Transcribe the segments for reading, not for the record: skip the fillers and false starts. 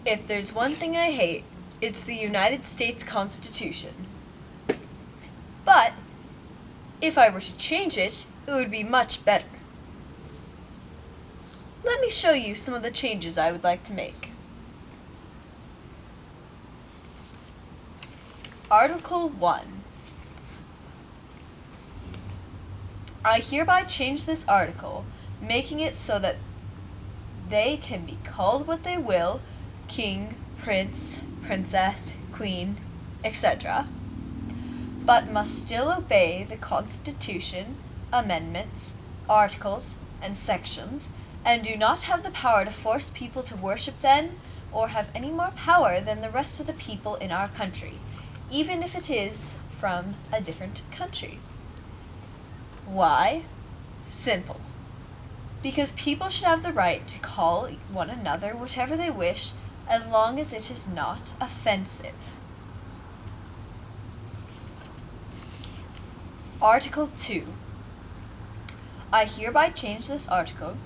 If there's one thing I hate, it's the United States Constitution. But if I were to change it, it would be much better. Let me show you some of the changes I would like to make. Article 1. I hereby change this article, making it so that they can be called what they will, king, prince, princess, queen, etc., but must still obey the Constitution, amendments, articles, and sections, and do not have the power to force people to worship them or have any more power than the rest of the people in our country, even if it is from a different country. Why? Simple. Because people should have the right to call one another whatever they wish as long as it is not offensive. Article 2. I hereby change this article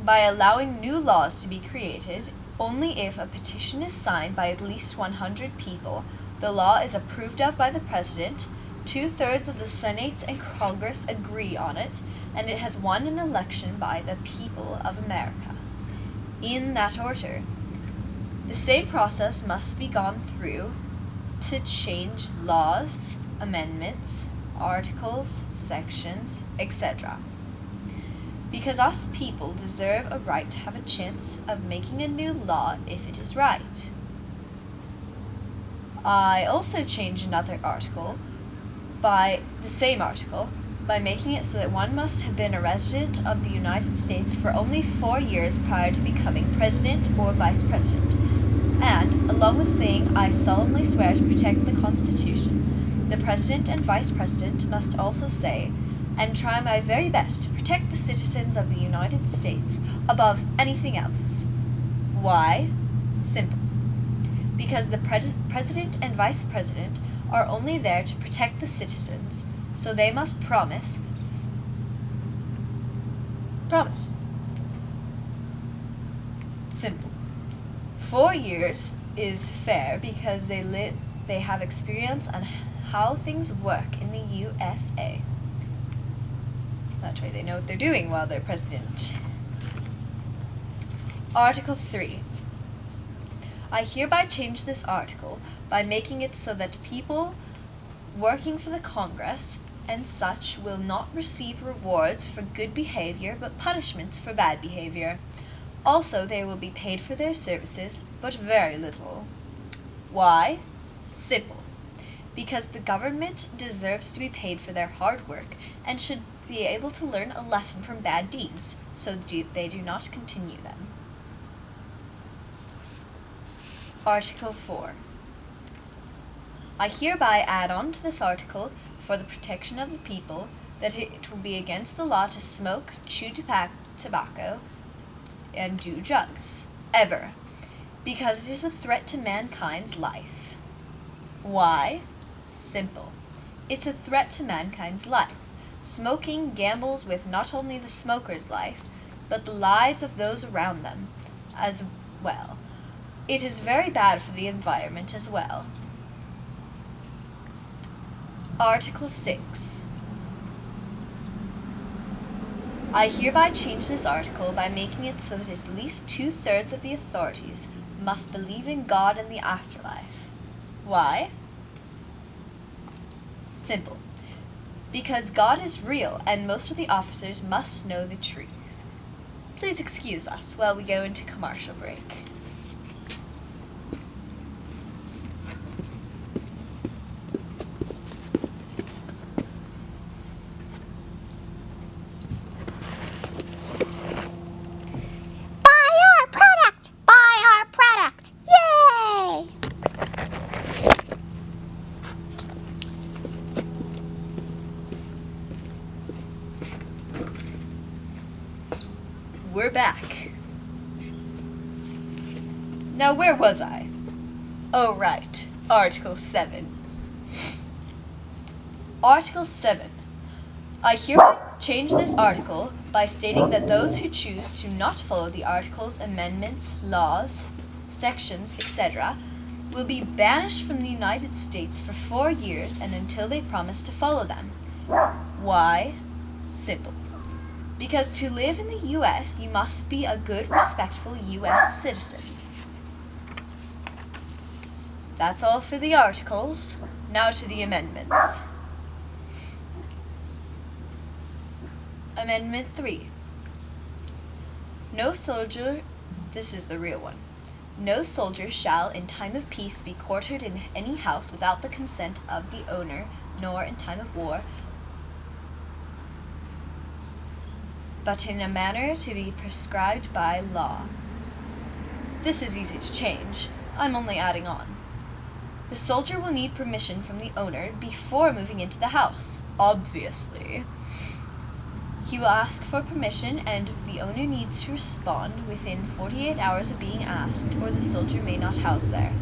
by allowing new laws to be created only if a petition is signed by at least 100 people, the law is approved of by the President, 2/3 of the Senate and Congress agree on it, and it has won an election by the people of America. In that order. The same process must be gone through to change laws, amendments, articles, sections, etc. Because us people deserve a right to have a chance of making a new law if it is right. I also change another article by the same article by making it so that one must have been a resident of the United States for only 4 years prior to becoming president or vice president. And, along with saying, I solemnly swear to protect the Constitution, the President and Vice President must also say, and try my very best to protect the citizens of the United States above anything else. Why? Simple. Because the President and Vice President are only there to protect the citizens, so they must promise. Simple. 4 years is fair because they have experience on how things work in the USA. That way they know what they're doing while they're president. Article 3. I hereby change this article by making it so that people working for the Congress and such will not receive rewards for good behavior but punishments for bad behavior. Also, they will be paid for their services, but very little. Why? Simple. Because the government deserves to be paid for their hard work and should be able to learn a lesson from bad deeds, so they do not continue them. Article 4. I hereby add on to this article, for the protection of the people, that it will be against the law to smoke, chew tobacco, and do drugs, ever, because it is a threat to mankind's life. Why? Simple. It's a threat to mankind's life. Smoking gambles with not only the smoker's life, but the lives of those around them as well. It is very bad for the environment as well. Article 6. I hereby change this article by making it so that at least 2/3 of the authorities must believe in God and the afterlife. Why? Simple. Because God is real and most of the officers must know the truth. Please excuse us while we go into commercial break. We're back. Now where was I? Oh right, Article 7. Article 7. I hereby change this article by stating that those who choose to not follow the articles, amendments, laws, sections, etc., will be banished from the United States for 4 years and until they promise to follow them. Why? Simple. Because to live in the U.S., you must be a good, respectful U.S. citizen. That's all for the articles. Now to the amendments. Amendment 3. No soldier, this is the real one. No soldier shall in time of peace be quartered in any house without the consent of the owner, nor in time of war, but in a manner to be prescribed by law. This is easy to change. I'm only adding on. The soldier will need permission from the owner before moving into the house, obviously. He will ask for permission, and the owner needs to respond within 48 hours of being asked, or the soldier may not house there.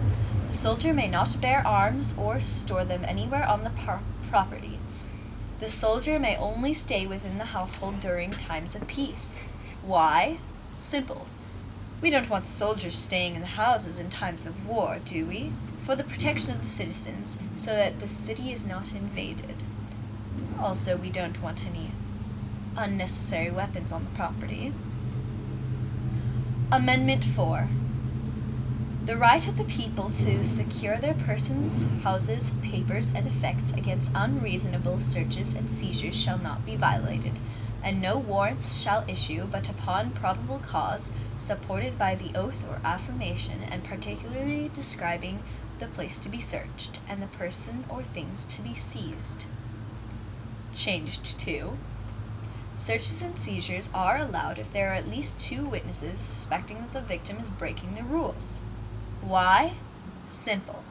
The soldier may not bear arms or store them anywhere on the property. The soldier may only stay within the household during times of peace. Why? Simple. We don't want soldiers staying in the houses in times of war, do we? For the protection of the citizens, so that the city is not invaded. Also, we don't want any unnecessary weapons on the property. Amendment 4. The right of the people to secure their persons, houses, papers, and effects against unreasonable searches and seizures shall not be violated, and no warrants shall issue but upon probable cause, supported by the oath or affirmation, and particularly describing the place to be searched, and the person or things to be seized. Changed to: searches and seizures are allowed if there are at least 2 witnesses suspecting that the victim is breaking the rules. Why? Simple.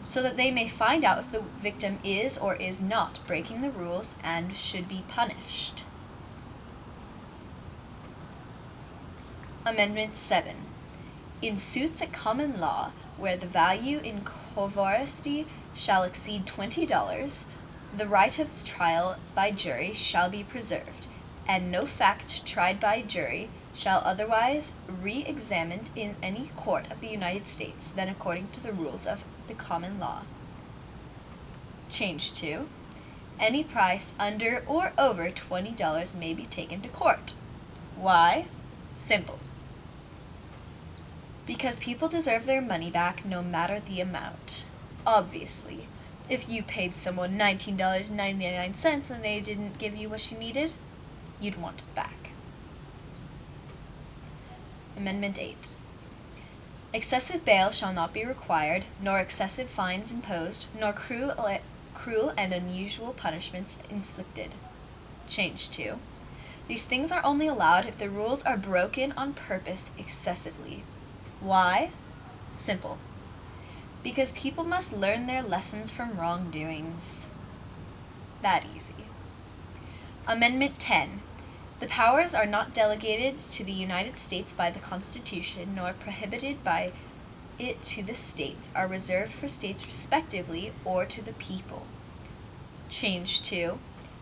So that they may find out if the victim is or is not breaking the rules and should be punished. Amendment 7. In suits at common law, where the value in coverity shall exceed $20, the right of trial by jury shall be preserved, and no fact tried by jury shall otherwise re-examined in any court of the United States than according to the rules of the common law. Change to: any price under or over $20 may be taken to court. Why? Simple. Because people deserve their money back no matter the amount. Obviously. If you paid someone $19.99 and they didn't give you what you needed, you'd want it back. Amendment 8. Excessive bail shall not be required, nor excessive fines imposed, nor cruel and unusual punishments inflicted. Change to: these things are only allowed if the rules are broken on purpose excessively. Why? Simple. Because people must learn their lessons from wrongdoings. That easy. Amendment 10. The powers are not delegated to the United States by the Constitution, nor prohibited by it to the states, are reserved for states respectively, or to the people. Change to: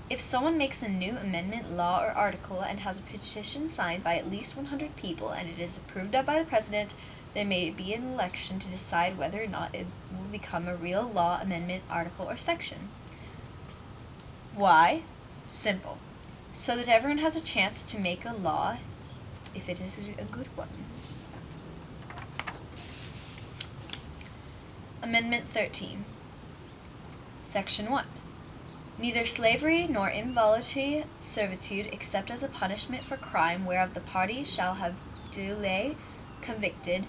if someone makes a new amendment, law, or article and has a petition signed by at least 100 people and it is approved of by the President, there may be an election to decide whether or not it will become a real law, amendment, article, or section. Why? Simple. So that everyone has a chance to make a law if it is a good one. Amendment 13. Section 1. Neither slavery nor involuntary servitude, except as a punishment for crime whereof the party shall have duly convicted,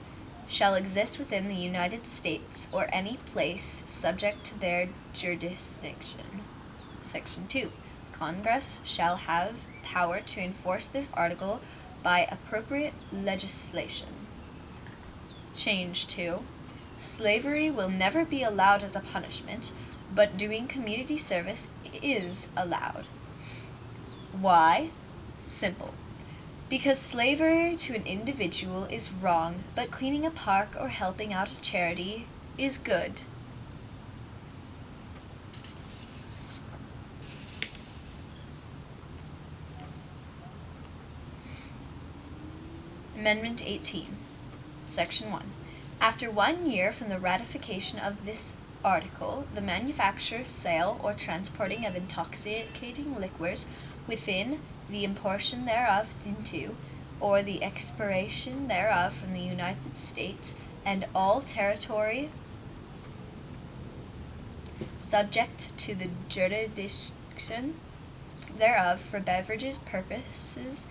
shall exist within the United States or any place subject to their jurisdiction. Section 2. Congress shall have power to enforce this article by appropriate legislation. Change to: slavery will never be allowed as a punishment, but doing community service is allowed. Why? Simple. Because slavery to an individual is wrong, but cleaning a park or helping out a charity is good. Amendment 18. Section 1. After 1 year from the ratification of this article, the manufacture, sale, or transporting of intoxicating liquors within the importation thereof into, or the expiration thereof from the United States and all territory subject to the jurisdiction thereof for beverages purposes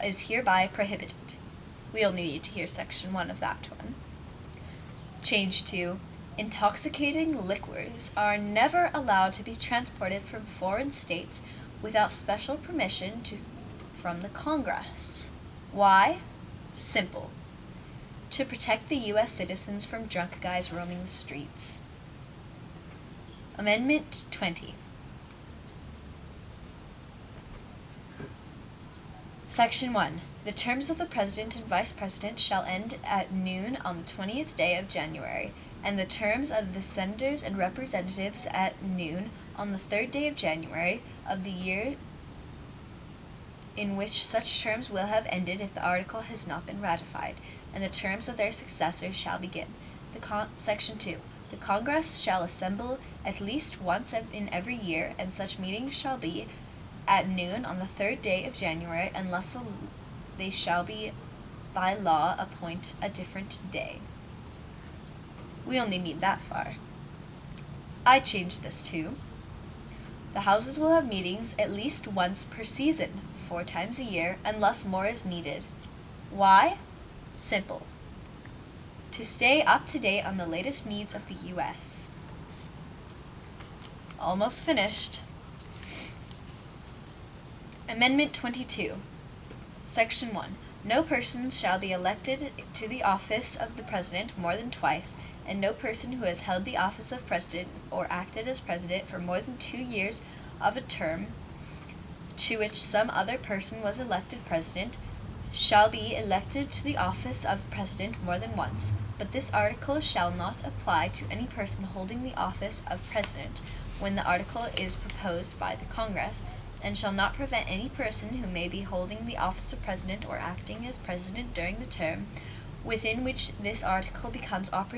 is hereby prohibited. We only need to hear section 1 of that one. Change to: intoxicating liquors are never allowed to be transported from foreign states without special permission from the Congress. Why? Simple. To protect the U.S. citizens from drunk guys roaming the streets. Amendment 20. Section 1. The terms of the President and Vice President shall end at noon on the 20th day of January, and the terms of the Senators and Representatives at noon on the 3rd day of January of the year in which such terms will have ended if the article has not been ratified, and the terms of their successors shall begin. Section 2. The Congress shall assemble at least once in every year, and such meetings shall be at noon on the 3rd day of January, unless they shall be by law appoint a different day. We only need that far. I changed this to: the Houses will have meetings at least once per season, 4 times a year, unless more is needed. Why? Simple. To stay up to date on the latest needs of the U.S. Almost finished. Amendment 22. Section 1. No person shall be elected to the office of the President more than twice, and no person who has held the office of President or acted as President for more than 2 years of a term to which some other person was elected President shall be elected to the office of President more than once, but this article shall not apply to any person holding the office of President when the article is proposed by the Congress, and shall not prevent any person who may be holding the office of President or acting as President during the term within which this article becomes operative